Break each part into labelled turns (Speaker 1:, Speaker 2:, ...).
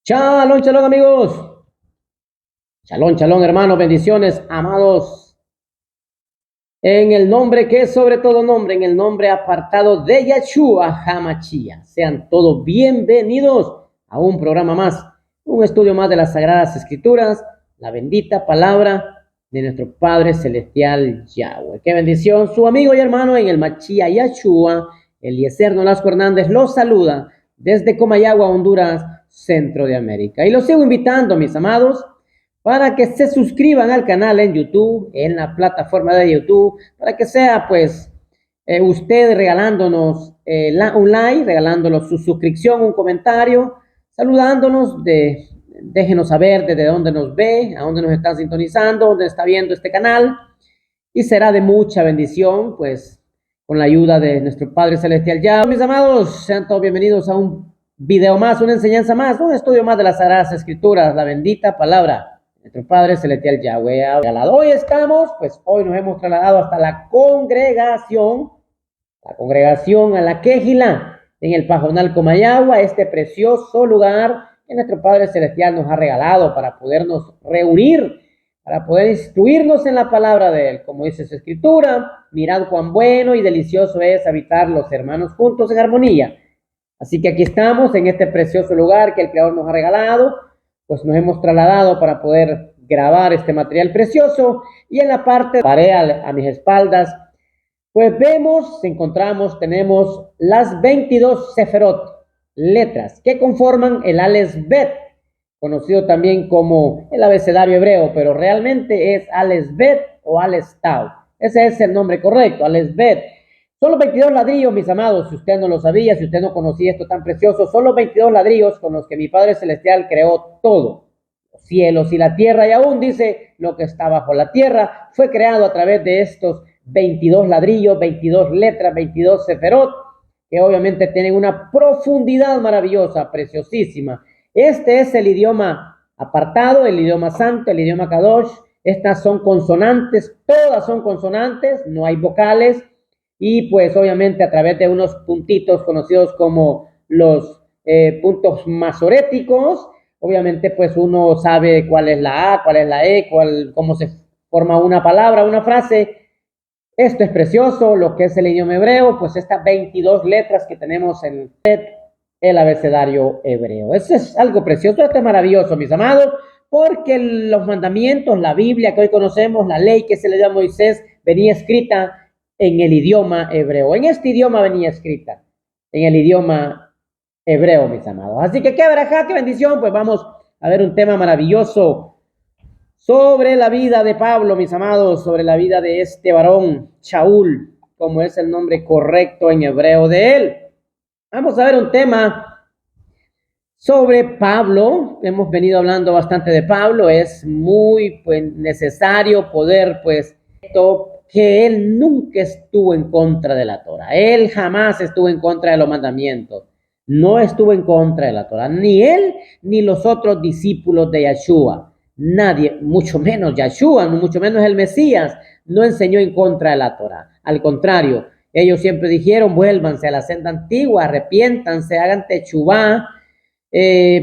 Speaker 1: Shalom, shalom amigos. Shalom, shalom hermanos, bendiciones, amados. En el nombre que es sobre todo nombre, en el nombre apartado de Yeshua HaMashiach. Sean todos bienvenidos a un programa más, un estudio más de las Sagradas Escrituras, la bendita palabra de nuestro Padre Celestial Yahweh. Qué bendición, su amigo y hermano en el Mashiach Yeshua, Eliezer Nolasco Hernández, los saluda desde Comayagua, Honduras, Centro de América. Y los sigo invitando, mis amados, para que se suscriban al canal en YouTube, en la plataforma de YouTube, para que sea pues usted regalándonos un like, regalándonos su suscripción, un comentario, saludándonos, déjenos saber desde dónde nos ve, a dónde nos está sintonizando, dónde está viendo este canal, y será de mucha bendición, pues, con la ayuda de nuestro Padre Celestial. Ya, mis amados, sean todos bienvenidos a un video más, una enseñanza más, un estudio más de las Sagradas Escrituras, la bendita palabra de nuestro Padre Celestial Yahweh. Hoy estamos, pues hoy nos hemos trasladado hasta la congregación a la Quejilá, en el Pajonal Comayagua, este precioso lugar que nuestro Padre Celestial nos ha regalado para podernos reunir, para poder instruirnos en la palabra de Él. Como dice su escritura, mirad cuán bueno y delicioso es habitar los hermanos juntos en armonía. Así que aquí estamos en este precioso lugar que el Creador nos ha regalado, pues nos hemos trasladado para poder grabar este material precioso, y en la parte de la pared a mis espaldas, pues tenemos las 22 Seferot, letras que conforman el Alesbet, conocido también como el abecedario hebreo, pero realmente es Alesbet o Alestau. Ese es el nombre correcto, Alesbet. Son los 22 ladrillos, mis amados, si usted no lo sabía, si usted no conocía esto tan precioso, son los 22 ladrillos con los que mi Padre Celestial creó todo. Los cielos y la tierra, y aún dice lo que está bajo la tierra, fue creado a través de estos 22 ladrillos, 22 letras, 22 seferot, que obviamente tienen una profundidad maravillosa, preciosísima. Este es el idioma apartado, el idioma santo, el idioma Kadosh. Estas son consonantes, todas son consonantes, no hay vocales, y pues obviamente a través de unos puntitos conocidos como los puntos masoréticos, obviamente pues uno sabe cuál es la A, cuál es la E, cómo se forma una palabra, una frase. Esto es precioso, lo que es el idioma hebreo, pues estas 22 letras que tenemos en el abecedario hebreo. Eso es algo precioso, esto es maravilloso, mis amados, porque los mandamientos, la Biblia que hoy conocemos, la ley que se le dio a Moisés, venía escrita en el idioma hebreo. En este idioma venía escrita, en el idioma hebreo, mis amados. Así que qué verajá, qué bendición, pues vamos a ver un tema maravilloso sobre la vida de Pablo, mis amados, sobre la vida de este varón, Shaul, como es el nombre correcto en hebreo de él. Vamos a ver un tema sobre Pablo. Hemos venido hablando bastante de Pablo. Es muy necesario poder, que él nunca estuvo en contra de la Torah. Él jamás estuvo en contra de los mandamientos. No estuvo en contra de la Torah. Ni él, ni los otros discípulos de Yeshua. Nadie, mucho menos Yeshua, mucho menos el Mesías, no enseñó en contra de la Torah. Al contrario, ellos siempre dijeron, vuélvanse a la senda antigua, arrepiéntanse, hagan techubá,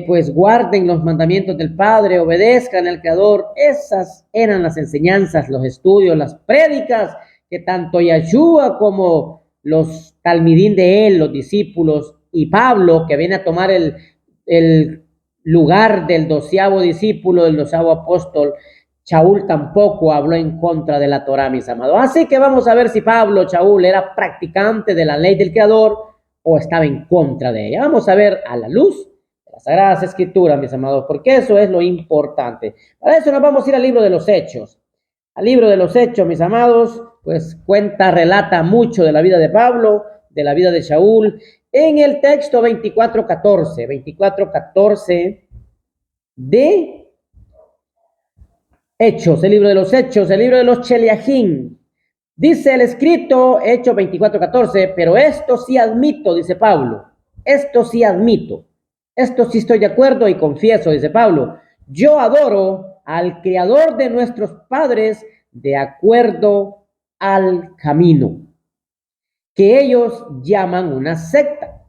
Speaker 1: pues guarden los mandamientos del Padre, obedezcan al Creador. Esas eran las enseñanzas, los estudios, las prédicas que tanto Yeshua como los talmidín de él, los discípulos, y Pablo, que viene a tomar el lugar del 12º discípulo, del 12º apóstol, Shaul tampoco habló en contra de la Torah, mis amados. Así que vamos a ver si Shaul era practicante de la ley del Creador o estaba en contra de ella. Vamos a ver a la luz de las Sagradas Escrituras, mis amados, porque eso es lo importante. Para eso nos vamos a ir al libro de los Hechos. Al libro de los Hechos, mis amados, pues relata mucho de la vida de Pablo, de la vida de Shaul, en el texto 24:14 de Hechos, el libro de los Hechos, el libro de los Cheliajín. Dice el escrito, Hechos 24:14, pero esto sí admito, dice Pablo, esto sí admito, esto sí estoy de acuerdo y confieso, dice Pablo, yo adoro al Creador de nuestros padres de acuerdo al camino que ellos llaman una secta.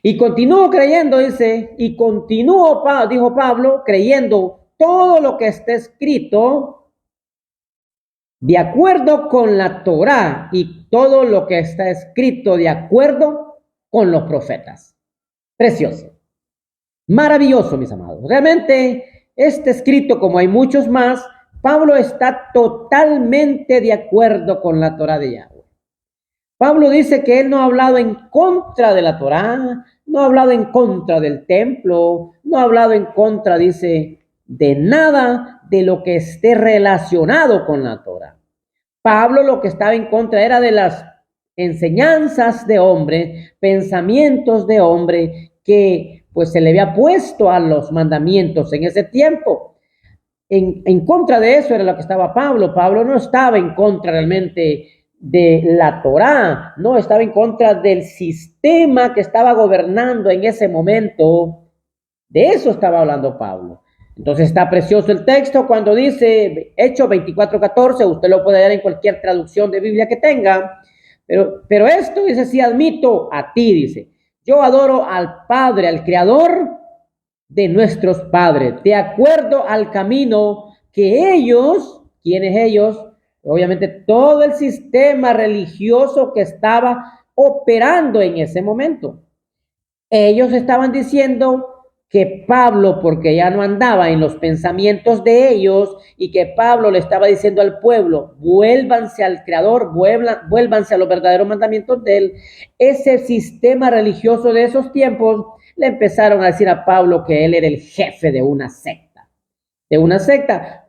Speaker 1: Y continúo creyendo, dice, y continúo, dijo Pablo, creyendo todo lo que está escrito de acuerdo con la Torá y todo lo que está escrito de acuerdo con los profetas. Precioso. Maravilloso, mis amados. Realmente, este escrito, como hay muchos más, Pablo está totalmente de acuerdo con la Torá de Yahweh. Pablo dice que él no ha hablado en contra de la Torá, no ha hablado en contra del templo, no ha hablado en contra, dice, de nada de lo que esté relacionado con la Torá. Pablo lo que estaba en contra era de las enseñanzas de hombre, pensamientos de hombre que pues se le había puesto a los mandamientos en ese tiempo. En contra de eso era lo que estaba Pablo. Pablo no estaba en contra realmente de la Torá, no estaba en contra del sistema que estaba gobernando en ese momento. De eso estaba hablando Pablo. Entonces está precioso el texto cuando dice Hechos 24:14, usted lo puede leer en cualquier traducción de Biblia que tenga, pero esto dice, sí admito a ti, dice, yo adoro al Padre, al Creador de nuestros padres, de acuerdo al camino que ellos, ¿quiénes ellos? Obviamente todo el sistema religioso que estaba operando en ese momento. Ellos estaban diciendo que Pablo, porque ya no andaba en los pensamientos de ellos, y que Pablo le estaba diciendo al pueblo, vuélvanse al Creador, vuélvanse a los verdaderos mandamientos de él. Ese sistema religioso de esos tiempos le empezaron a decir a Pablo que él era el jefe de una secta,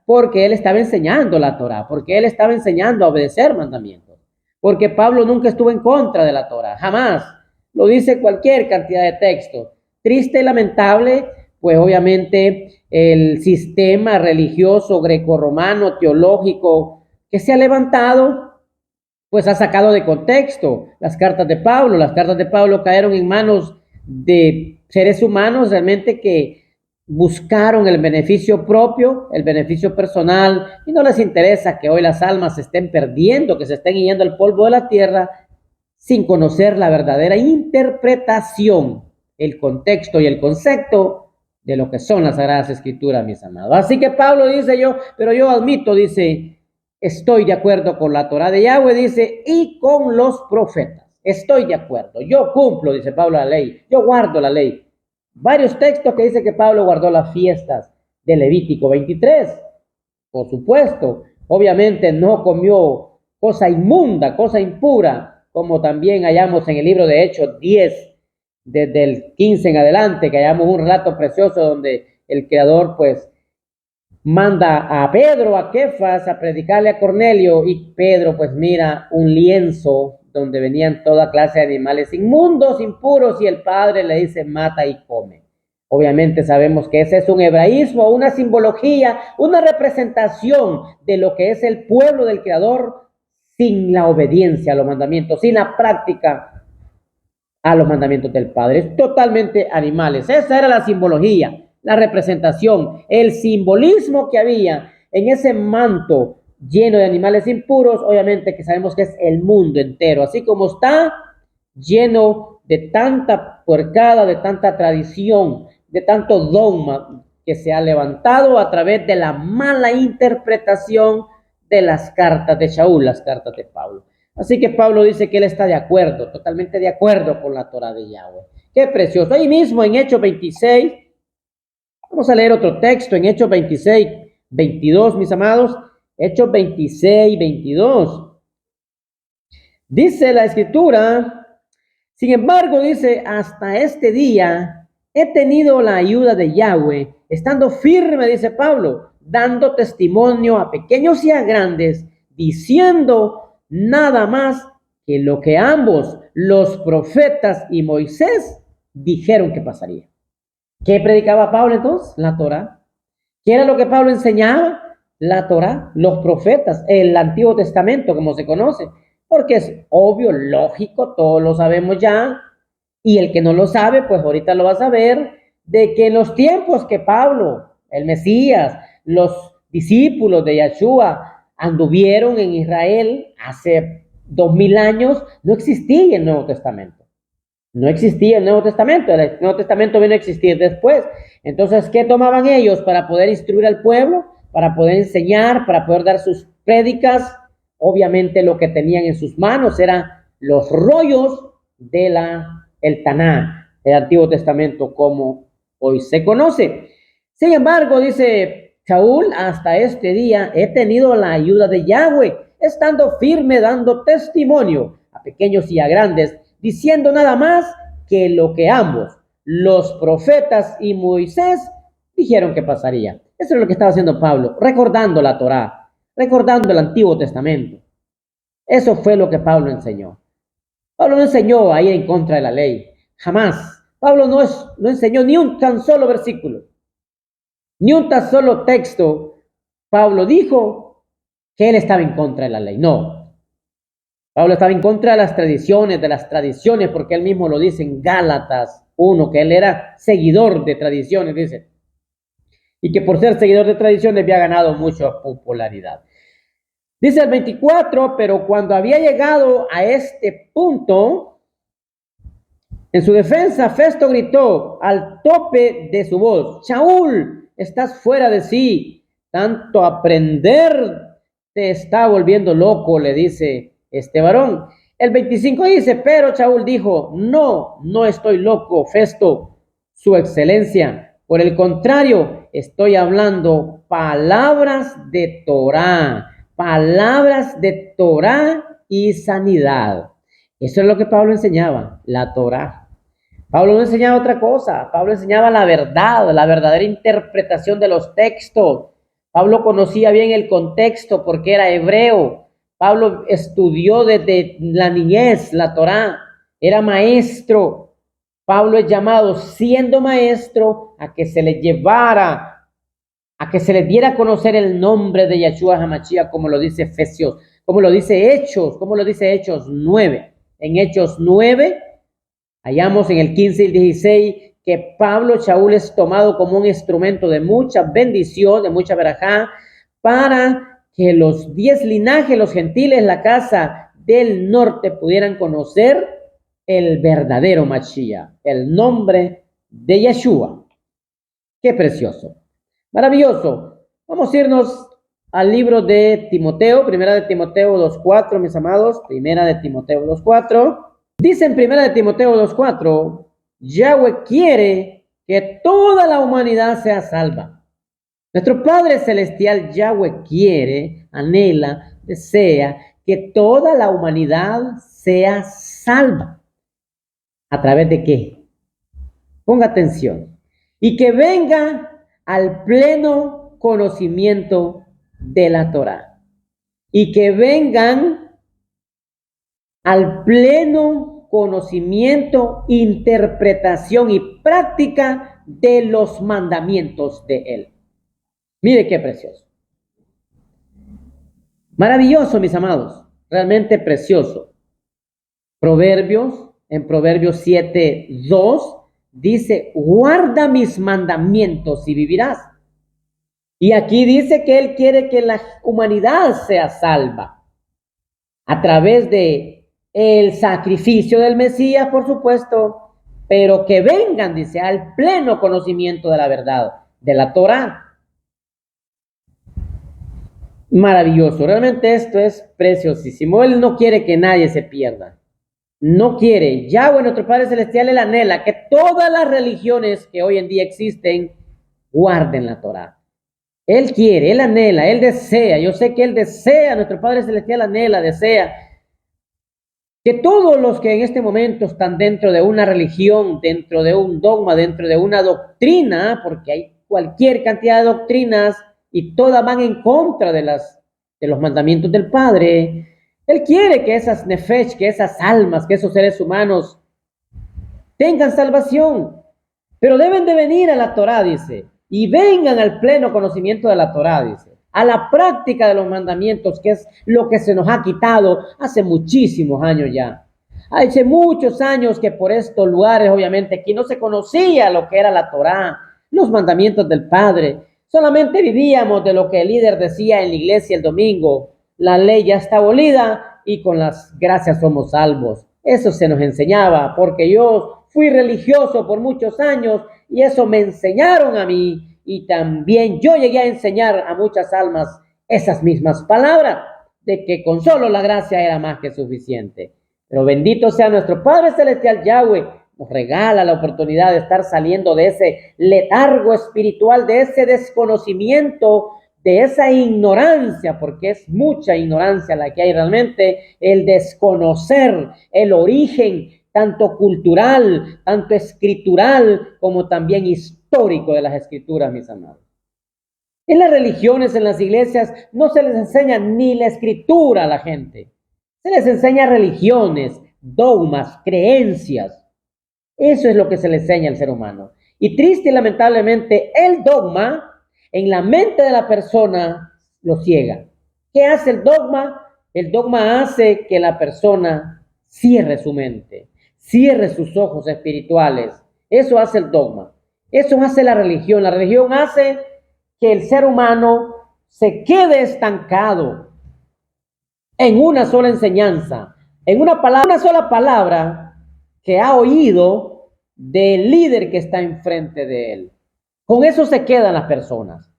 Speaker 1: porque él estaba enseñando la Torá, porque él estaba enseñando a obedecer mandamientos, porque Pablo nunca estuvo en contra de la Torá, jamás. Lo dice cualquier cantidad de textos. Triste y lamentable, pues obviamente el sistema religioso grecorromano, teológico, que se ha levantado, pues ha sacado de contexto las cartas de Pablo. Las cartas de Pablo cayeron en manos de seres humanos realmente que buscaron el beneficio propio, el beneficio personal, y no les interesa que hoy las almas se estén perdiendo, que se estén yendo al polvo de la tierra, sin conocer la verdadera interpretación, el contexto y el concepto de lo que son las Sagradas Escrituras, mis amados. Así que Pablo dice pero yo admito, dice, estoy de acuerdo con la Torá de Yahweh, dice, y con los profetas. Estoy de acuerdo, yo cumplo, dice Pablo, la ley, yo guardo la ley. Varios textos que dice que Pablo guardó las fiestas de Levítico 23, por supuesto. Obviamente no comió cosa inmunda, cosa impura, como también hallamos en el libro de Hechos 10, desde el 15 en adelante, que hallamos un relato precioso donde el Creador pues manda a Pedro, a Kefas, a predicarle a Cornelio, y Pedro pues mira un lienzo donde venían toda clase de animales inmundos, impuros, y el Padre le dice, mata y come. Obviamente sabemos que ese es un hebraísmo, una simbología, una representación de lo que es el pueblo del Creador sin la obediencia a los mandamientos, sin la práctica a los mandamientos del Padre. Es totalmente animales. Esa era la simbología, la representación, el simbolismo que había en ese manto lleno de animales impuros. Obviamente que sabemos que es el mundo entero, así como está lleno de tanta puercada, de tanta tradición, de tanto dogma que se ha levantado a través de la mala interpretación de las cartas de Shaul, las cartas de Pablo. Así que Pablo dice que él está de acuerdo, totalmente de acuerdo con la Torá de Yahweh. Qué precioso. Ahí mismo en Hechos 26, vamos a leer otro texto en Hechos 26, 22, mis amados. Hechos 26, 22. Dice la Escritura, sin embargo, dice, hasta este día he tenido la ayuda de Yahweh, estando firme, dice Pablo, dando testimonio a pequeños y a grandes, diciendo nada más que lo que ambos, los profetas y Moisés, dijeron que pasaría. ¿Qué predicaba Pablo entonces? La Torá. ¿Qué era lo que Pablo enseñaba? La Torá, los profetas, el Antiguo Testamento, como se conoce. Porque es obvio, lógico, todos lo sabemos ya. Y el que no lo sabe, pues ahorita lo va a saber, de que en los tiempos que Pablo, el Mesías, los discípulos de Yahshua anduvieron en Israel hace 2000 años, no existía el Nuevo Testamento. No existía el Nuevo Testamento. El Nuevo Testamento vino a existir después. Entonces, ¿qué tomaban ellos para poder instruir al pueblo? Para poder enseñar, para poder dar sus prédicas. Obviamente lo que tenían en sus manos eran los rollos de el Taná, el Antiguo Testamento como hoy se conoce. Sin embargo, dice Saúl, hasta este día he tenido la ayuda de Yahweh, estando firme, dando testimonio a pequeños y a grandes, diciendo nada más que lo que ambos, los profetas y Moisés, dijeron que pasaría. Eso es lo que estaba haciendo Pablo, recordando la Torá, recordando el Antiguo Testamento. Eso fue lo que Pablo enseñó. Pablo no enseñó a ir en contra de la ley, jamás. Pablo no enseñó ni un tan solo versículo, ni un tan solo texto. Pablo dijo que él estaba en contra de la ley. No. Pablo estaba en contra de las tradiciones, porque él mismo lo dice en Gálatas 1, que él era seguidor de tradiciones, dice. Y que por ser seguidor de tradiciones había ganado mucha popularidad. Dice el 24, pero cuando había llegado a este punto, en su defensa, Festo gritó al tope de su voz: Saúl, estás fuera de sí, tanto aprender te está volviendo loco, le dice este varón. El 25 dice, pero Saúl dijo, no estoy loco, Festo, su excelencia. Por el contrario, estoy hablando palabras de Torá y sanidad. Eso es lo que Pablo enseñaba, la Torá. Pablo no enseñaba otra cosa. Pablo enseñaba la verdad, la verdadera interpretación de los textos. Pablo conocía bien el contexto porque era hebreo. Pablo estudió desde la niñez la Torá. Era maestro. Pablo es llamado, siendo maestro, a que se le llevara, a que se le diera a conocer el nombre de Yeshua HaMashiach, como lo dice Efesios, como lo dice Hechos 9. En Hechos 9, hallamos en el 15 y 16 que Pablo Saúl es tomado como un instrumento de mucha bendición, de mucha verajá, para que los 10 linajes, los gentiles, la casa del norte pudieran conocer el verdadero Mashiach, el nombre de Yeshua. Qué precioso, maravilloso. Vamos a irnos al libro de Timoteo, primera de Timoteo 2:4, mis amados, primera de Timoteo 2:4. Dice en primera de Timoteo 2:4, Yahweh quiere que toda la humanidad sea salva. Nuestro Padre Celestial Yahweh quiere, anhela, desea que toda la humanidad sea salva. ¿A través de qué? Ponga atención. Y que venga al pleno conocimiento de la Torá. Y que vengan al pleno conocimiento, interpretación y práctica de los mandamientos de Él. Mire qué precioso. Maravilloso, mis amados. Realmente precioso. En Proverbios 7:2, dice, guarda mis mandamientos y vivirás. Y aquí dice que Él quiere que la humanidad sea salva. A través de el sacrificio del Mesías, por supuesto, pero que vengan, dice, al pleno conocimiento de la verdad, de la Torá. Maravilloso, realmente esto es preciosísimo. Él no quiere que nadie se pierda. No quiere. Yahweh, nuestro Padre Celestial, Él anhela que todas las religiones que hoy en día existen guarden la Torá. Él quiere, Él anhela, Él desea. Yo sé que Él desea, nuestro Padre Celestial anhela, desea que todos los que en este momento están dentro de una religión, dentro de un dogma, dentro de una doctrina, porque hay cualquier cantidad de doctrinas y todas van en contra de los mandamientos del Padre. Él quiere que esas nefesh, que esas almas, que esos seres humanos tengan salvación, pero deben de venir a la Torá, dice, y vengan al pleno conocimiento de la Torá, dice, a la práctica de los mandamientos, que es lo que se nos ha quitado hace muchísimos años ya. Hace muchos años que por estos lugares, obviamente, aquí no se conocía lo que era la Torá, los mandamientos del Padre. Solamente vivíamos de lo que el líder decía en la iglesia el domingo. La ley ya está abolida y con las gracias somos salvos. Eso se nos enseñaba, porque yo fui religioso por muchos años y eso me enseñaron a mí, y también yo llegué a enseñar a muchas almas esas mismas palabras, de que con solo la gracia era más que suficiente. Pero bendito sea nuestro Padre Celestial Yahweh, nos regala la oportunidad de estar saliendo de ese letargo espiritual, de ese desconocimiento, de esa ignorancia, porque es mucha ignorancia la que hay realmente, el desconocer el origen tanto cultural, tanto escritural, como también histórico de las escrituras, mis amados. En las religiones, en las iglesias, no se les enseña ni la escritura a la gente. Se les enseña religiones, dogmas, creencias. Eso es lo que se le enseña al ser humano. Y triste y lamentablemente, el dogma en la mente de la persona lo ciega. ¿Qué hace el dogma? El dogma hace que la persona cierre su mente, cierre sus ojos espirituales. Eso hace el dogma. Eso hace la religión. La religión hace que el ser humano se quede estancado en una sola enseñanza, en una sola palabra que ha oído del líder que está enfrente de él. Con eso se quedan las personas.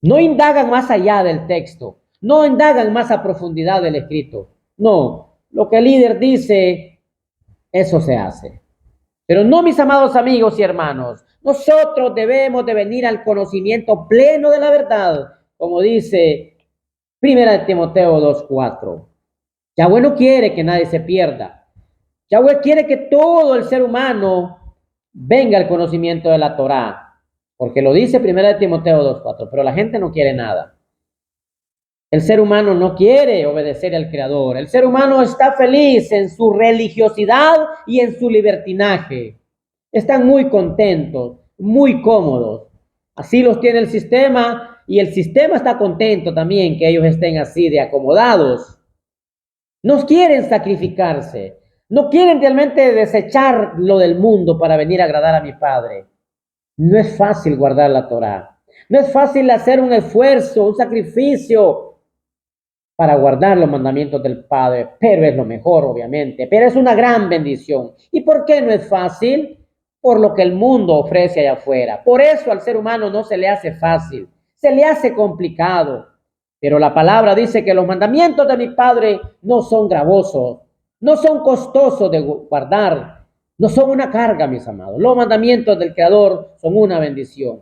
Speaker 1: No indagan más allá del texto, no indagan más a profundidad del escrito. No, lo que el líder dice, eso se hace. Pero no, mis amados amigos y hermanos, nosotros debemos de venir al conocimiento pleno de la verdad, como dice 1 Timoteo 2:4. Yahweh no quiere que nadie se pierda. Yahweh quiere que todo el ser humano venga al conocimiento de la Torá, porque lo dice 1 Timoteo 2:4, pero la gente no quiere nada. El ser humano no quiere obedecer al Creador. El ser humano está feliz en su religiosidad y en su libertinaje. Están muy contentos, muy cómodos. Así los tiene el sistema, y el sistema está contento también que ellos estén así de acomodados. No quieren sacrificarse, no quieren realmente desechar lo del mundo para venir a agradar a mi Padre. No es fácil guardar la Torá. No es fácil hacer un esfuerzo, un sacrificio para guardar los mandamientos del Padre, pero es lo mejor, obviamente, pero es una gran bendición. ¿Y por qué no es fácil? Por lo que el mundo ofrece allá afuera. Por eso al ser humano no se le hace fácil, se le hace complicado. Pero la palabra dice que los mandamientos de mi Padre no son gravosos, no son costosos de guardar, no son una carga, mis amados. Los mandamientos del Creador son una bendición.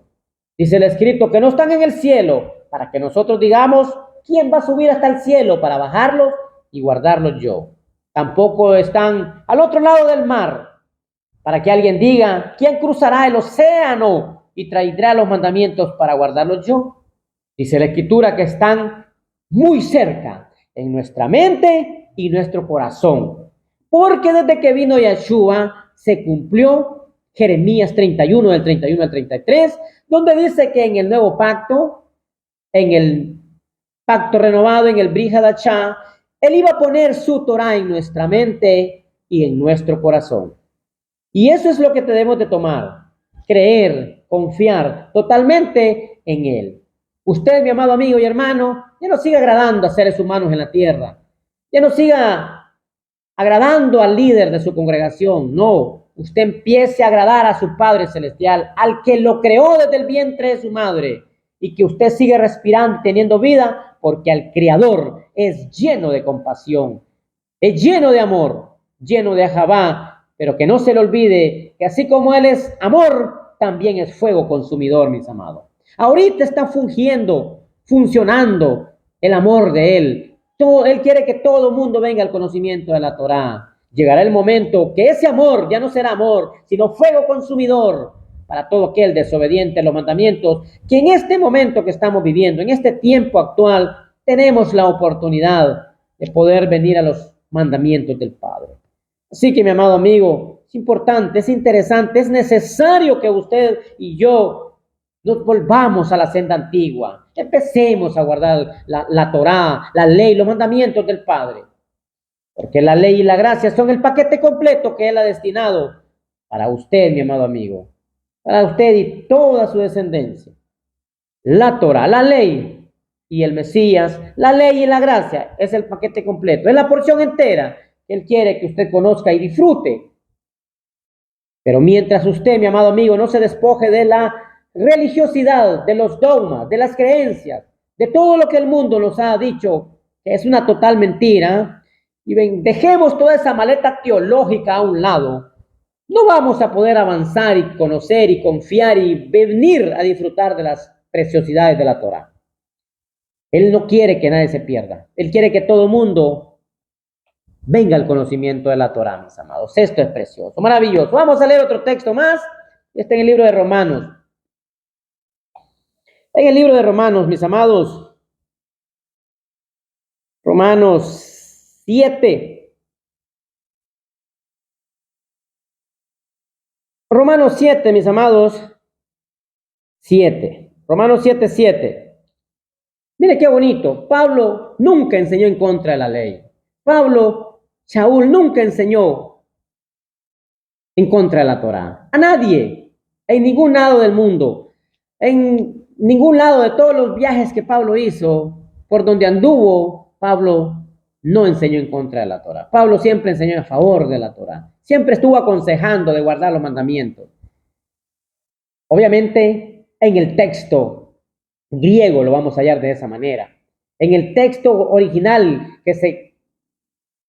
Speaker 1: Dice el escrito que no están en el cielo para que nosotros digamos, ¿quién va a subir hasta el cielo para bajarlos y guardarlos yo? Tampoco están al otro lado del mar para que alguien diga, ¿quién cruzará el océano y traerá los mandamientos para guardarlos yo? Dice la escritura que están muy cerca en nuestra mente y nuestro corazón. Porque desde que vino Yeshua se cumplió Jeremías 31, del 31 al 33, donde dice que en el nuevo pacto, en el pacto renovado, en el Brit Hadashah, él iba a poner su Torah en nuestra mente y en nuestro corazón. Y eso es lo que debemos de tomar, creer, confiar totalmente en él. Usted, mi amado amigo y hermano, ya no siga agradando a seres humanos en la tierra, ya no siga agradando al líder de su congregación, no. Usted empiece a agradar a su Padre Celestial, al que lo creó desde el vientre de su madre, y que usted siga respirando, teniendo vida, porque al Creador es lleno de compasión, es lleno de amor, lleno de Ahabá, pero que no se le olvide que así como Él es amor, también es fuego consumidor, mis amados. Ahorita está funcionando el amor de Él. Él quiere que todo el mundo venga al conocimiento de la Torá. Llegará el momento que ese amor ya no será amor, sino fuego consumidor para todo aquel desobediente a los mandamientos, que en este momento que estamos viviendo, en este tiempo actual, tenemos la oportunidad de poder venir a los mandamientos del Padre. Así que, mi amado amigo, es importante, es interesante, es necesario que usted y yo nos volvamos a la senda antigua. Empecemos a guardar la Torá, la ley, los mandamientos del Padre. Porque la ley y la gracia son el paquete completo que Él ha destinado para usted, mi amado amigo. Para usted y toda su descendencia. La Torá, la ley y el Mesías, la ley y la gracia es el paquete completo. Es la porción entera que Él quiere que usted conozca y disfrute. Pero mientras usted, mi amado amigo, no se despoje de la religiosidad, de los dogmas, de las creencias, de todo lo que el mundo nos ha dicho que es una total mentira, y dejemos toda esa maleta teológica a un lado, no vamos a poder avanzar y conocer y confiar y venir a disfrutar de las preciosidades de la Torá. Él no quiere que nadie se pierda. Él quiere que todo el mundo venga al conocimiento de la Torá, mis amados. Esto es precioso, maravilloso. Vamos a leer otro texto más. Está en el libro de Romanos. En el libro de Romanos, mis amados. Romanos 7. Romanos 7, mis amados. 7. Romanos 7, 7. Mire qué bonito. Pablo nunca enseñó en contra de la ley. Pablo, Shaul, nunca enseñó en contra de la Torá. A nadie, en ningún lado del mundo, en ningún lado de todos los viajes que Pablo hizo, por donde anduvo, Pablo no enseñó en contra de la Torá. Pablo siempre enseñó a favor de la Torá. Siempre estuvo aconsejando de guardar los mandamientos. Obviamente, en el texto griego lo vamos a hallar de esa manera. En el texto original que se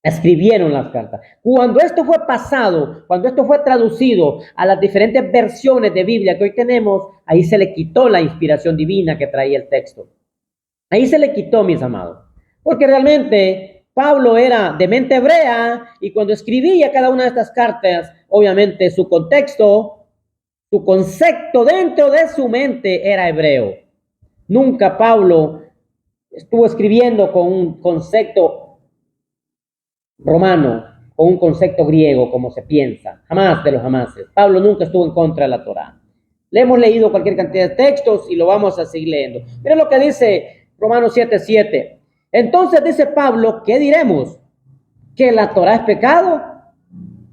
Speaker 1: escribieron las cartas. Cuando esto fue pasado, cuando esto fue traducido a las diferentes versiones de Biblia que hoy tenemos, ahí se le quitó la inspiración divina que traía el texto. Ahí se le quitó, mis amados. Porque realmente Pablo era de mente hebrea y cuando escribía cada una de estas cartas, obviamente su contexto, su concepto dentro de su mente era hebreo. Nunca Pablo estuvo escribiendo con un concepto romano, con un concepto griego, como se piensa. Jamás de los jamases. Pablo nunca estuvo en contra de la Torá. Le hemos leído cualquier cantidad de textos y lo vamos a seguir leyendo. Miren lo que dice Romanos 7, 7. Entonces dice Pablo, ¿qué diremos? ¿Que la Torá es pecado?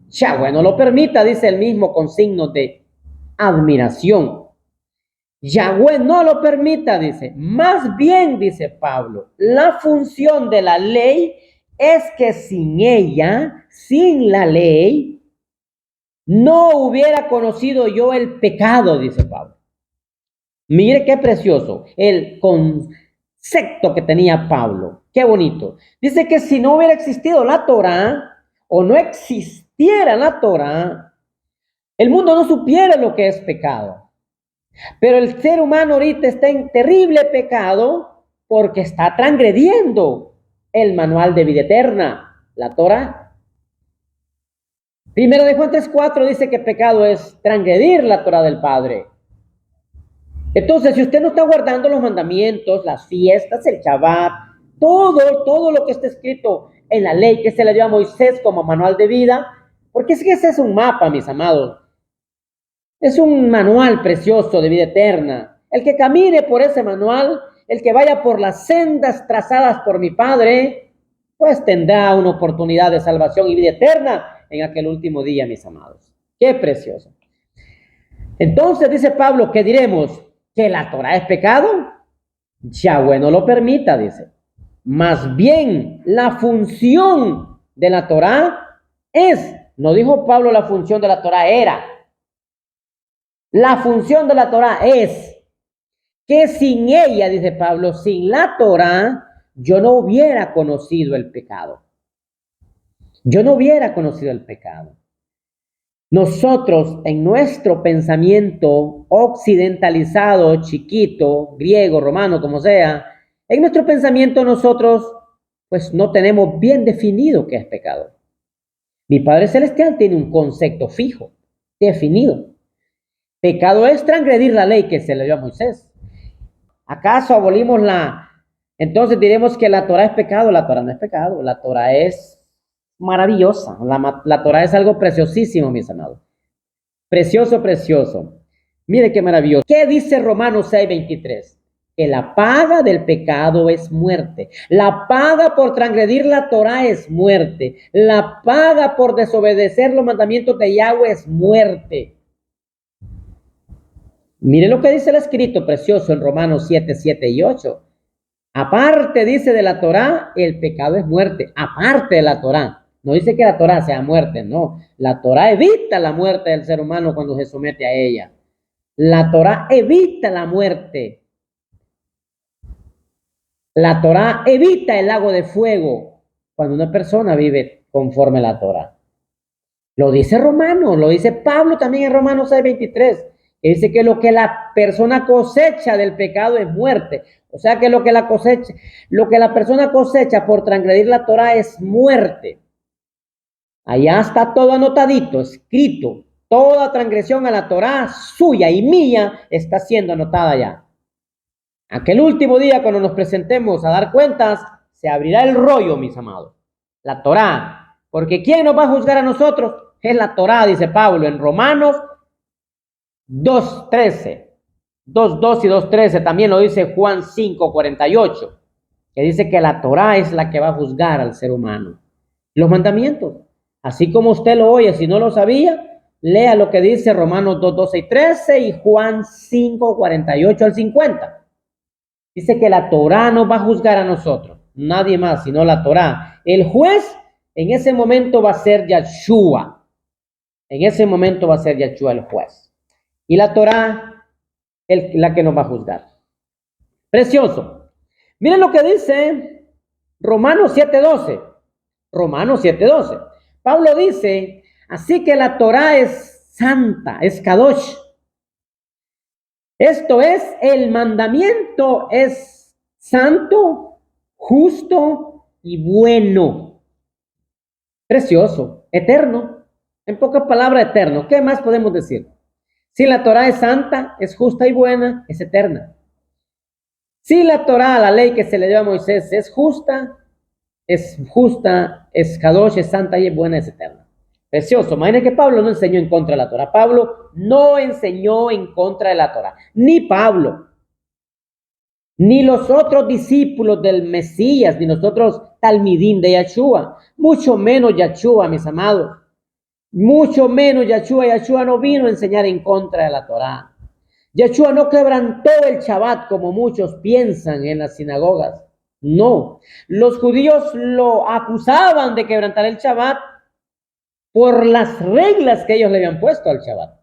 Speaker 1: Yahweh no lo permita, dice el mismo con signos de admiración. Yahweh no lo permita, dice. Más bien, dice Pablo, la función de la ley es que sin ella, sin la ley, no hubiera conocido yo el pecado, dice Pablo. Mire qué precioso el concepto que tenía Pablo. Qué bonito. Dice que si no hubiera existido la Torá o no existiera la Torá, el mundo no supiera lo que es pecado. Pero el ser humano ahorita está en terrible pecado porque está transgrediendo el manual de vida eterna, la Torá. Primero de Juan 3:4 dice que pecado es transgredir la Torá del Padre. Entonces, si usted no está guardando los mandamientos, las fiestas, el Shabbat, todo lo que está escrito en la ley que se le dio a Moisés como manual de vida, porque es que ese es un mapa, mis amados. Es un manual precioso de vida eterna. El que camine por ese manual, el que vaya por las sendas trazadas por mi Padre, pues tendrá una oportunidad de salvación y vida eterna en aquel último día, mis amados. Qué precioso. Entonces dice Pablo, ¿qué diremos? ¿Que la Torá es pecado? Yahweh no lo permita, dice. Más bien, la función de la Torá es, no dijo Pablo la función de la Torá era. La función de la Torá es que sin ella, dice Pablo, sin la Torá, yo no hubiera conocido el pecado. Yo no hubiera conocido el pecado. Nosotros, en nuestro pensamiento occidentalizado, chiquito, griego, romano, como sea, en nuestro pensamiento nosotros, pues no tenemos bien definido qué es pecado. Mi Padre Celestial tiene un concepto fijo, definido. Pecado es transgredir la ley que se le dio a Moisés. ¿Acaso abolimos entonces diremos que la Torá es pecado? La Torá no es pecado, la Torá es maravillosa. La Torá es algo preciosísimo, mis amados. Precioso, precioso. Mire qué maravilloso. ¿Qué dice Romanos 6:23? Que la paga del pecado es muerte. La paga por transgredir la Torá es muerte. La paga por desobedecer los mandamientos de Yahweh es muerte. Mire lo que dice el escrito precioso en Romanos 7, 7 y 8. Aparte, dice, de la Torá, el pecado es muerte. Aparte de la Torá. No dice que la Torá sea muerte, no. La Torá evita la muerte del ser humano cuando se somete a ella. La Torá evita la muerte. La Torá evita el lago de fuego cuando una persona vive conforme a la Torá. Lo dice Romanos, lo dice Pablo también en Romanos 6:23, que dice que lo que la persona cosecha del pecado es muerte. O sea que lo que la persona cosecha por transgredir la Torá es muerte. Allá está todo anotadito, escrito. Toda transgresión a la Torá suya y mía está siendo anotada ya. Aquel último día, cuando nos presentemos a dar cuentas, se abrirá el rollo, mis amados. La Torá. Porque ¿quién nos va a juzgar a nosotros? Es la Torá, dice Pablo en Romanos 2:13. 2:2 y 2:13. También lo dice Juan 5:48. Que dice que la Torá es la que va a juzgar al ser humano. Los mandamientos. Así como usted lo oye, si no lo sabía, lea lo que dice Romanos 2:12 y 13 y Juan 5:48 al 50. Dice que la Torá nos va a juzgar a nosotros, nadie más sino la Torá. El juez en ese momento va a ser Yahshua. En ese momento va a ser Yahshua el juez. Y la Torá la que nos va a juzgar. Precioso. Miren lo que dice Romanos 7:12. Romanos 7:12. Pablo dice, así que la Torá es santa, es kadosh. Esto es, el mandamiento es santo, justo y bueno. Precioso, eterno. En pocas palabras, eterno. ¿Qué más podemos decir? Si la Torá es santa, es justa y buena, es eterna. Si la Torá, la ley que se le dio a Moisés, es justa, es kadosh, es santa y es buena, es eterna. Precioso. Imagínense que Pablo no enseñó en contra de la Torá. Pablo no enseñó en contra de la Torá. Ni Pablo, ni los otros discípulos del Mesías, ni los otros talmidín de Yahshua. Mucho menos Yahshua, mis amados. Mucho menos Yahshua. Yahshua no vino a enseñar en contra de la Torá. Yahshua no quebrantó el Shabbat como muchos piensan en las sinagogas. No. Los judíos lo acusaban de quebrantar el Shabbat por las reglas que ellos le habían puesto al Shabbat.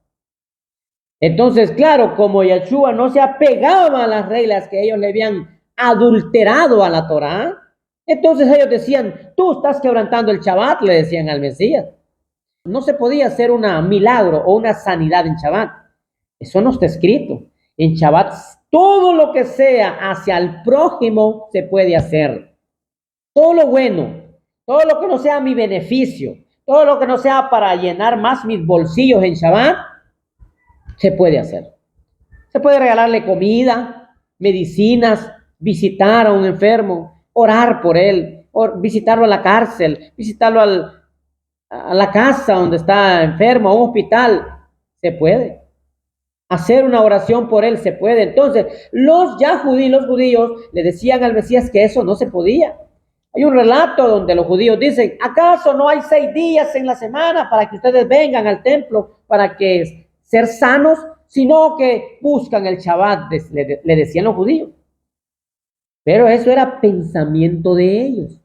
Speaker 1: Entonces, claro, como Yahshua no se apegaba a las reglas que ellos le habían adulterado a la Torá, entonces ellos decían, tú estás quebrantando el Shabbat, le decían al Mesías. No se podía hacer un milagro o una sanidad en Shabbat. Eso no está escrito. En Shabbat, todo lo que sea hacia el prójimo se puede hacer. Todo lo bueno, todo lo que no sea mi beneficio, todo lo que no sea para llenar más mis bolsillos en Shabbat, se puede hacer. Se puede regalarle comida, medicinas, visitar a un enfermo, orar por él, visitarlo a la cárcel, visitarlo a la casa donde está enfermo, a un hospital. Se puede. Hacer una oración por él se puede. Entonces, los judíos le decían al Mesías que eso no se podía. Hay un relato donde los judíos dicen, ¿acaso no hay 6 días en la semana para que ustedes vengan al templo para que ser sanos? Sino que buscan el Shabbat, le decían los judíos. Pero eso era pensamiento de ellos.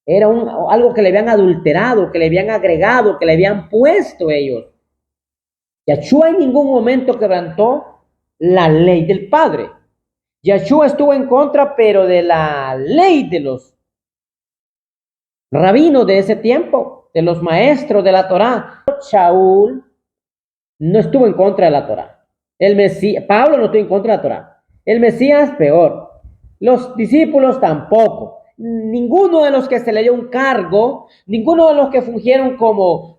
Speaker 1: Era algo que le habían adulterado, que le habían agregado, que le habían puesto ellos. Yahshua en ningún momento quebrantó la ley del Padre. Yahshua estuvo en contra, pero de la ley de los rabinos de ese tiempo, de los maestros de la Torá. Shaul no estuvo en contra de la Torá. Pablo no estuvo en contra de la Torá. El Mesías peor. Los discípulos tampoco. Ninguno de los que se le dio un cargo, ninguno de los que fungieron como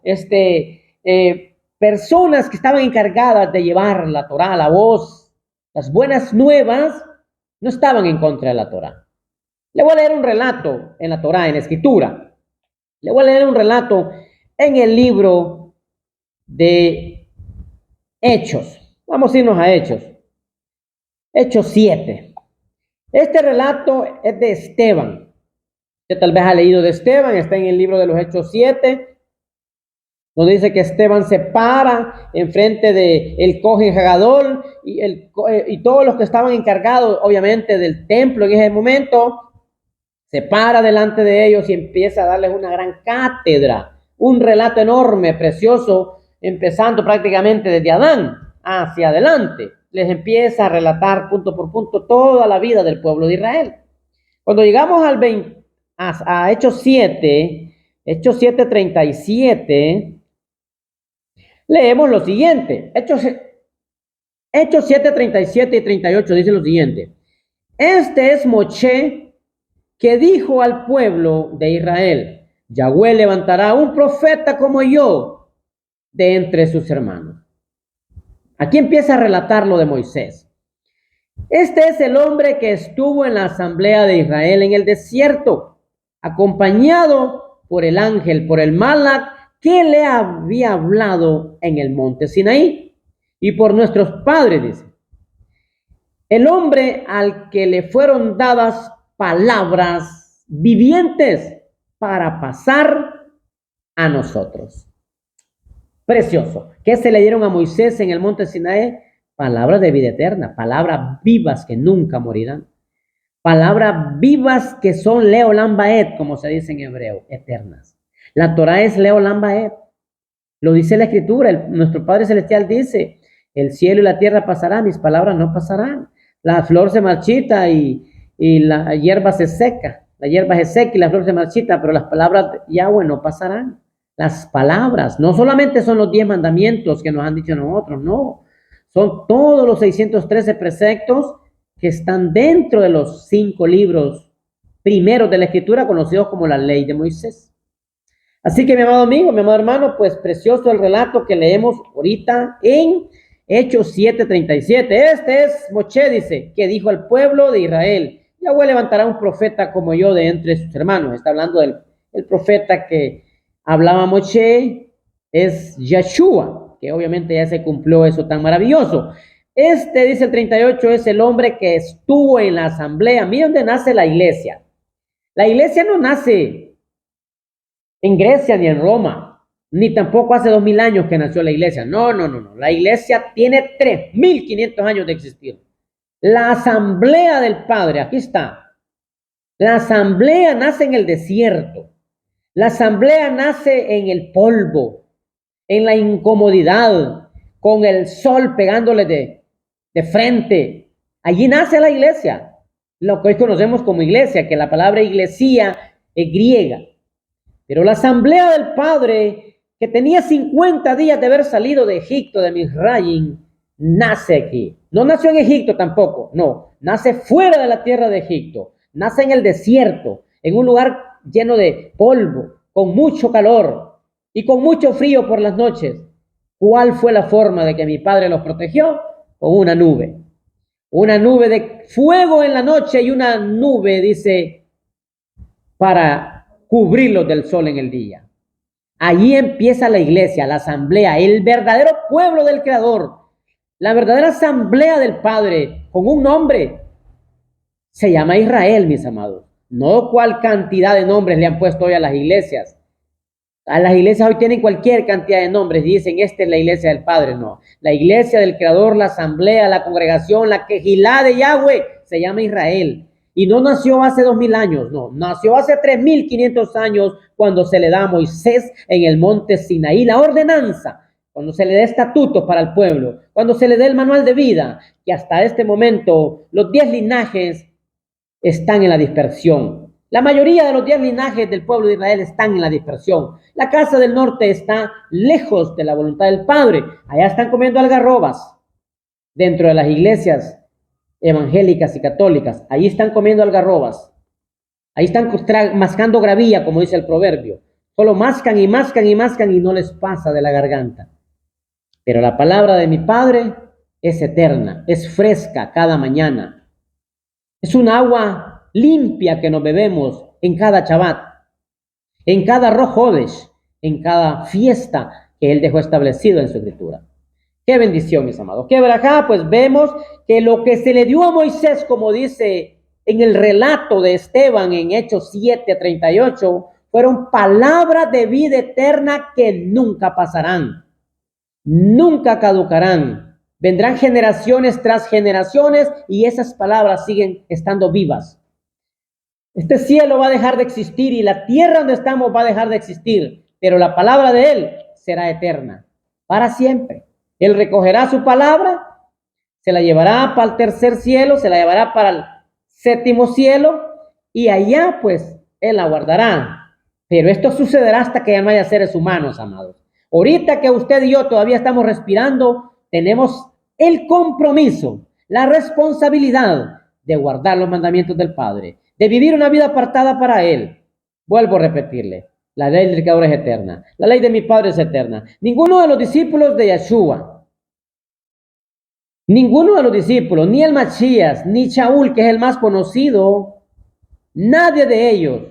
Speaker 1: personas que estaban encargadas de llevar la Torá, la voz, las buenas nuevas, no estaban en contra de la Torá. Le voy a leer un relato en la Torá, en la Escritura. Le voy a leer un relato en el libro de Hechos. Vamos a irnos a Hechos. Hechos 7. Este relato es de Esteban. Usted tal vez ha leído de Esteban, está en el libro de los Hechos 7, donde dice que Esteban se para enfrente de el Cohen Hagadol y todos los que estaban encargados, obviamente, del templo en ese momento, Se para delante de ellos y empieza a darles una gran cátedra, un relato enorme, precioso, empezando prácticamente desde Adán hacia adelante. Les empieza a relatar punto por punto toda la vida del pueblo de Israel. Cuando llegamos a Hechos 7, Hechos 7:37, leemos lo siguiente. Hechos 7:37 y 38 dice lo siguiente. Este es Moshe que dijo al pueblo de Israel: Yahweh levantará un profeta como yo de entre sus hermanos. Aquí empieza a relatar lo de Moisés. Este es el hombre que estuvo en la asamblea de Israel en el desierto, acompañado por el ángel, por el Malach, que le había hablado en el monte Sinaí, y por nuestros padres, dice. El hombre al que le fueron dadas palabras vivientes para pasar a nosotros. Precioso. ¿Qué se le dieron a Moisés en el monte Sinaí? Palabras de vida eterna, palabras vivas que nunca morirán. Palabras vivas que son Leolam Baed, como se dice en hebreo, eternas. La Torah es Leolam Baed. Lo dice la Escritura. Nuestro Padre Celestial dice: el cielo y la tierra pasarán, mis palabras no pasarán. La flor se marchita y la hierba se seca. La hierba se seca y la flor se marchita, pero las palabras de Yahweh no pasarán. Las palabras no solamente son los 10 mandamientos que nos han dicho nosotros, no. Son todos los 613 preceptos que están dentro de los 5 libros primeros de la Escritura, conocidos como la ley de Moisés. Así que, mi amado amigo, mi amado hermano, pues precioso el relato que leemos ahorita en Hechos 7:37. Este es Moshe, dice, que dijo al pueblo de Israel: Yahweh levantará un profeta como yo de entre sus hermanos. Está hablando del profeta que hablaba Moshe, es Yeshua, que obviamente ya se cumplió eso tan maravilloso. Este, dice el 38, es el hombre que estuvo en la asamblea. Mira dónde nace la iglesia. La iglesia no nace en Grecia ni en Roma, ni tampoco hace 2000 años que nació la iglesia. No. La iglesia tiene 3500 años de existir. La asamblea del Padre, aquí está. La asamblea nace en el desierto. La asamblea nace en el polvo, en la incomodidad, con el sol pegándole de frente. Allí nace la iglesia, lo que hoy conocemos como iglesia, que la palabra iglesia es griega. Pero la asamblea del Padre, que tenía 50 días de haber salido de Egipto, de Misraim, nace aquí. No nació en Egipto tampoco, no. Nace fuera de la tierra de Egipto. Nace en el desierto, en un lugar lleno de polvo, con mucho calor y con mucho frío por las noches. ¿Cuál fue la forma de que mi Padre los protegió? Con una nube. Una nube de fuego en la noche y una nube, dice, para cubrirlos del sol en el día. Allí empieza la iglesia, la asamblea, el verdadero pueblo del Creador, la verdadera asamblea del Padre, con un nombre. Se llama Israel, mis amados. No cuál cantidad de nombres le han puesto hoy a las iglesias. A las iglesias hoy tienen cualquier cantidad de nombres. Dicen, esta es la iglesia del Padre. No. La iglesia del Creador, la asamblea, la congregación, la quejilá de Yahweh, se llama Israel. Y no nació hace 2000 años, no. Nació hace 3500 años cuando se le da a Moisés en el monte Sinaí la ordenanza. Cuando se le dé estatutos para el pueblo. Cuando se le dé el manual de vida. Que hasta este momento los 10 linajes están en la dispersión. La mayoría de los 10 linajes del pueblo de Israel están en la dispersión. La casa del norte está lejos de la voluntad del Padre. Allá están comiendo algarrobas. Dentro de las iglesias evangélicas y católicas, ahí están comiendo algarrobas. Ahí están mascando gravilla, como dice el proverbio. Solo mascan y mascan y mascan y no les pasa de la garganta. Pero la palabra de mi Padre es eterna, es fresca cada mañana. Es un agua limpia que nos bebemos en cada Shabbat, en cada Rosh Hodesh, en cada fiesta que Él dejó establecido en su escritura. Qué bendición, mis amados. Qué verajá, pues vemos que lo que se le dio a Moisés, como dice en el relato de Esteban en Hechos 7:38, fueron palabras de vida eterna que nunca pasarán, nunca caducarán. Vendrán generaciones tras generaciones y esas palabras siguen estando vivas. Este cielo va a dejar de existir y la tierra donde estamos va a dejar de existir, pero la palabra de Él será eterna, para siempre. Él recogerá su palabra, se la llevará para el tercer cielo, se la llevará para el séptimo cielo y allá pues Él la guardará. Pero esto sucederá hasta que ya no haya seres humanos, amados. Ahorita que usted y yo todavía estamos respirando, tenemos el compromiso, la responsabilidad de guardar los mandamientos del Padre, de vivir una vida apartada para Él. Vuelvo a repetirle, la ley del Creador es eterna, la ley de mi Padre es eterna. Ninguno de los discípulos de Yeshua, ninguno de los discípulos, ni el Machías, ni Shaul, que es el más conocido, nadie de ellos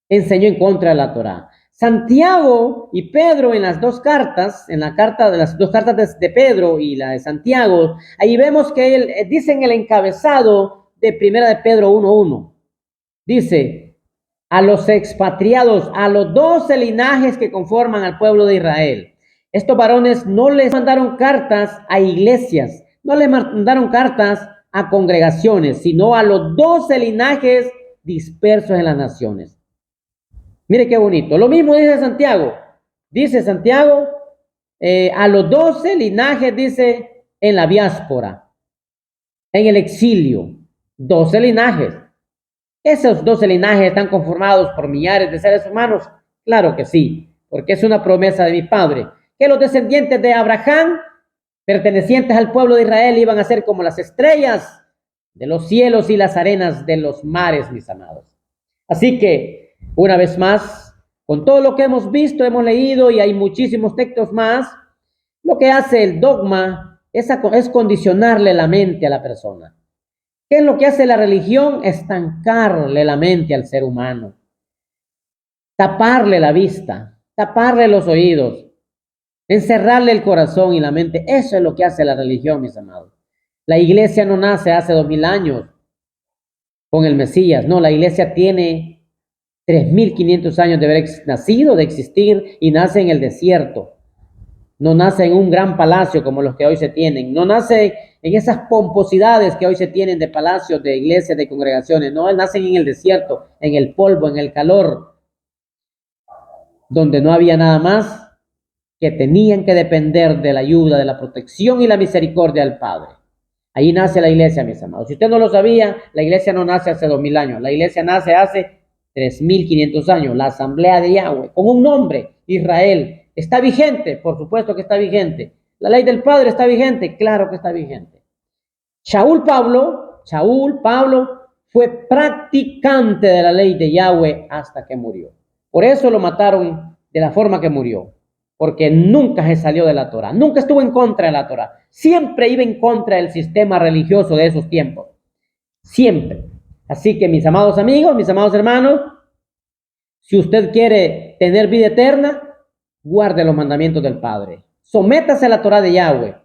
Speaker 1: enseñó en contra de la Torá. Santiago y Pedro en las dos cartas, en la carta de las dos cartas de Pedro y la de Santiago, ahí vemos que él dice en el encabezado de primera de Pedro 1:1, dice, a los expatriados, a los 12 linajes que conforman al pueblo de Israel. Estos varones no les mandaron cartas a iglesias, no les mandaron cartas a congregaciones, sino a los 12 linajes dispersos en las naciones. Mire qué bonito. Lo mismo dice Santiago. Dice Santiago, a los 12 linajes, dice, en la diáspora, en el exilio. 12 linajes. ¿Esos 12 linajes están conformados por millares de seres humanos? Claro que sí, porque es una promesa de mi Padre, que los descendientes de Abraham, pertenecientes al pueblo de Israel, iban a ser como las estrellas de los cielos y las arenas de los mares, mis amados. Así que, una vez más, con todo lo que hemos visto, hemos leído y hay muchísimos textos más, lo que hace el dogma es condicionarle la mente a la persona. ¿Qué es lo que hace la religión? Estancarle la mente al ser humano, taparle la vista, taparle los oídos, encerrarle el corazón y la mente. Eso es lo que hace la religión, mis amados. La iglesia no nace hace 2000 años con el Mesías, no, la iglesia tiene 3500 años de haber nacido, de existir, y nace en el desierto. No nace en un gran palacio como los que hoy se tienen. No nace en esas pomposidades que hoy se tienen de palacios, de iglesias, de congregaciones. No, él nace en el desierto, en el polvo, en el calor, donde no había nada más que tenían que depender de la ayuda, de la protección y la misericordia del Padre. Ahí nace la iglesia, mis amados. Si usted no lo sabía, la iglesia no nace hace 2000 años. La iglesia nace hace 3500 años, la Asamblea de Yahweh, con un nombre, Israel. ¿Está vigente? Por supuesto que está vigente. ¿La ley del Padre está vigente? Claro que está vigente. Shaul Pablo fue practicante de la ley de Yahweh hasta que murió. Por eso lo mataron de la forma que murió, porque nunca se salió de la Torah, nunca estuvo en contra de la Torah, siempre iba en contra del sistema religioso de esos tiempos, siempre. Así que mis amados amigos, mis amados hermanos, si usted quiere tener vida eterna, guarde los mandamientos del Padre. Sométase a la Torah de Yahweh.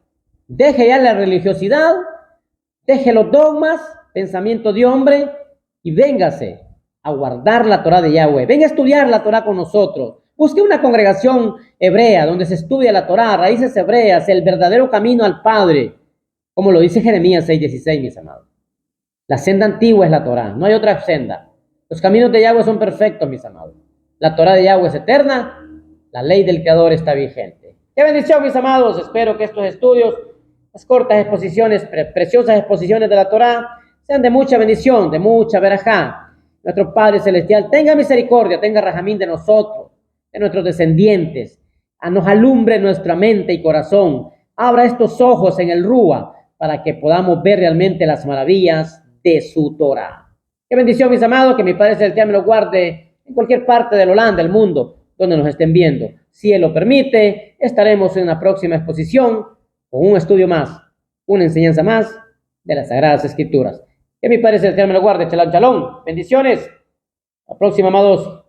Speaker 1: Deje ya la religiosidad, deje los dogmas, pensamiento de hombre y véngase a guardar la Torah de Yahweh. Venga a estudiar la Torah con nosotros. Busque una congregación hebrea donde se estudia la Torah, raíces hebreas, el verdadero camino al Padre, como lo dice Jeremías 6:16, mis amados. La senda antigua es la Torah, no hay otra senda. Los caminos de Yahweh son perfectos, mis amados. La Torah de Yahweh es eterna, la ley del Creador está vigente. ¡Qué bendición, mis amados! Espero que estos estudios, las cortas exposiciones, preciosas exposiciones de la Torah, sean de mucha bendición, de mucha verajá. Nuestro Padre Celestial tenga misericordia, tenga rajamín de nosotros, de nuestros descendientes, nos alumbre nuestra mente y corazón, abra estos ojos en el Rúa para que podamos ver realmente las maravillas de su Torah. Qué bendición, mis amados, que mi Padre Celestial me lo guarde en cualquier parte del Holanda, del mundo, donde nos estén viendo. Si Él lo permite, estaremos en una próxima exposición con un estudio más, una enseñanza más de las Sagradas Escrituras. Que mi Padre Celestial me lo guarde. Shalom, shalom. Bendiciones. La próxima, amados.